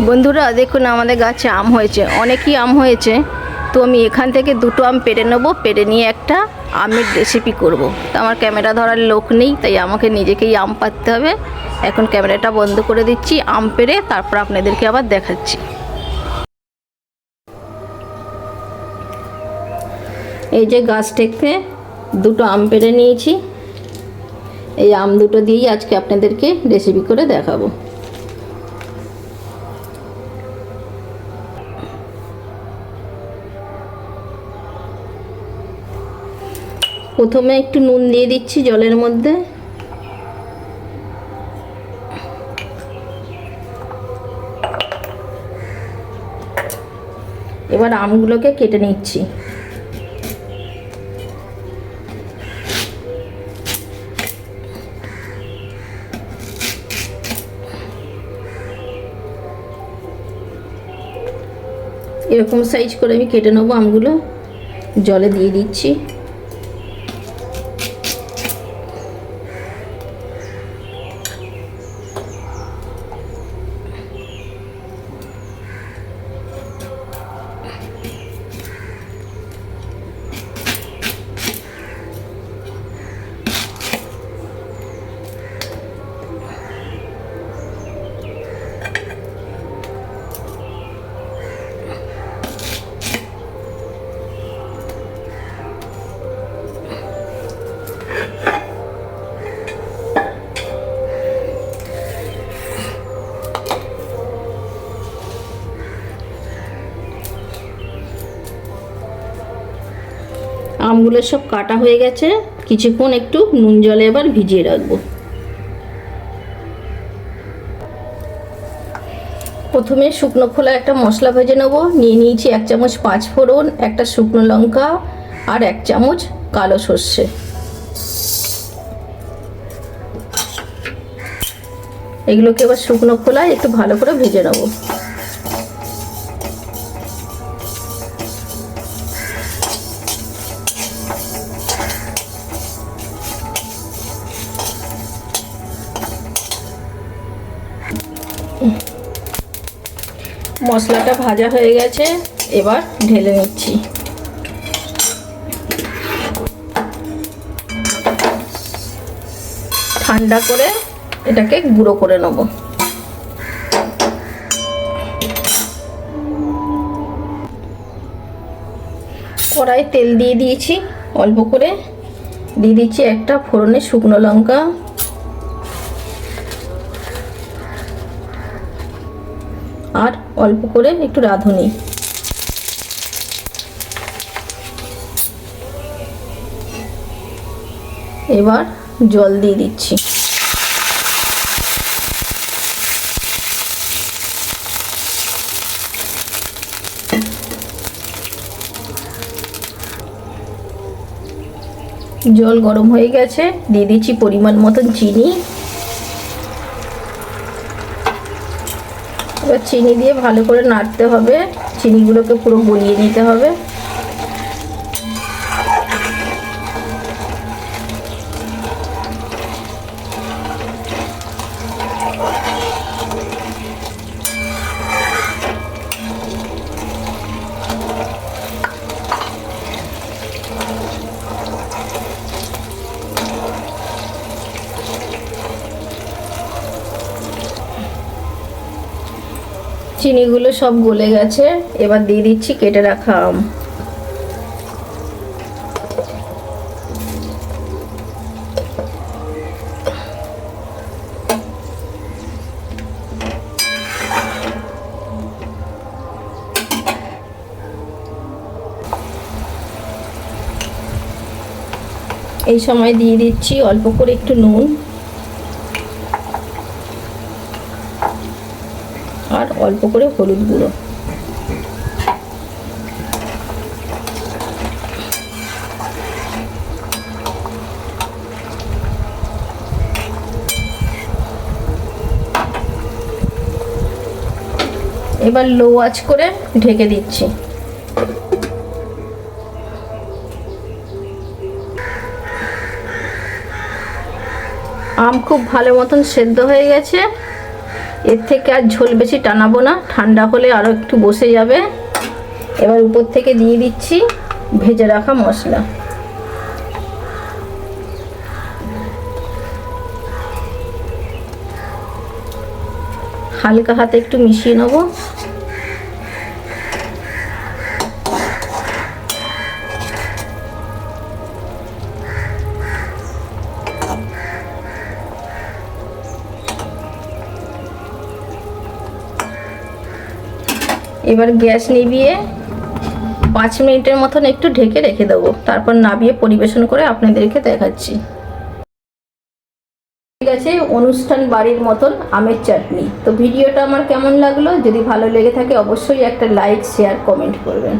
বন্ধুরা দেখুন আমাদের গাছে আম হয়েছে, অনেকই আম হয়েছে। তো আমি এখান থেকে দুটো আম পেড়ে নেবো, পেড়ে নিয়ে একটা আমের রেসিপি করব। তো আমার ক্যামেরা ধরার লোক নেই, তাই আমাকে নিজেকেই আম পাড়তে হবে। এখন ক্যামেরাটা বন্ধ করে দিচ্ছি, আম পেড়ে তারপর আপনাদেরকে আবার দেখাচ্ছি। এই যে গাছ থেকে দুটো আম পেড়ে নিয়েছি, এই আম দুটো দিয়েই আজকে আপনাদেরকে রেসিপি করে দেখাবো। প্রথমে একটু নুন দিয়ে দিচ্ছি জলের মধ্যে। এবার আমগুলোকে কেটে নিচ্ছি। এরকম সাইজ করে আমি কেটে নেবো আমগুলো। জলে দিয়ে দিচ্ছি। আমগুলো সব কাটা হয়ে গেছে, কিছুক্ষণ একটু নুন জলে এবার ভিজিয়ে রাখবো। প্রথমে শুকনো খোলা একটা মশলা ভেজে নেবো। নিয়ে নিয়েছি 1 চামচ 5 ফোড়ন, একটা শুকনো লঙ্কা আর 1 চামচ কালো সর্ষে। এগুলোকে এবার শুকনো খোলায় একটু ভালো করে ভেজে নেবো। মশলাটা ভাজা হয়ে গেছে, এবার ঢেলে নিচ্ছি। ঠান্ডা করে এটাকে গুঁড়ো করে নেব। কড়াই তেল দিয়ে দিয়েছি অল্প করে। দিয়ে দিচ্ছি একটা ফোড়নে শুকনো লঙ্কা, আর অল্প করে একটু রাঁধুনি। এবার জল দিয়ে দিচ্ছি। জল গরম হয়ে গেছে, দিয়ে দিচ্ছি পরিমাণ মতন চিনি। এবার চিনি দিয়ে ভালো করে নাড়তে হবে, চিনিগুলোকে পুরো গলিয়ে নিতে হবে। চিনিগুলো সব গলে গেছে, এবার দিয়ে দিচ্ছি কেটে রাখা আম। এই সময় দিয়ে দিচ্ছি অল্প করে একটু নুন আর অল্প করে হলুদ গুঁড়ো। এবার লো আঁচ করে ঢেকে দিচ্ছি। আম খুব ভালো মতন সেদ্ধ হয়ে গেছে, এর থেকে আর ঝোল বেশি টানাবো না, ঠান্ডা হলে আরও একটু বসে যাবে। এবার উপর থেকে দিয়ে দিচ্ছি ভেজে রাখা মশলা। হালকা হাতে একটু মিশিয়ে নেব। এবার গ্যাস নিভিয়ে 5 মিনিটের মতন একটু ঢেকে রেখে দেবো, তারপর নামিয়ে পরিবেশন করে আপনাদেরকে দেখাচ্ছি। ঠিক আছে, অনুষ্ঠান বাড়ির মতন আমের চাটনি। তো ভিডিওটা আমার কেমন লাগলো, যদি ভালো লেগে থাকে অবশ্যই একটা লাইক, শেয়ার, কমেন্ট করবেন।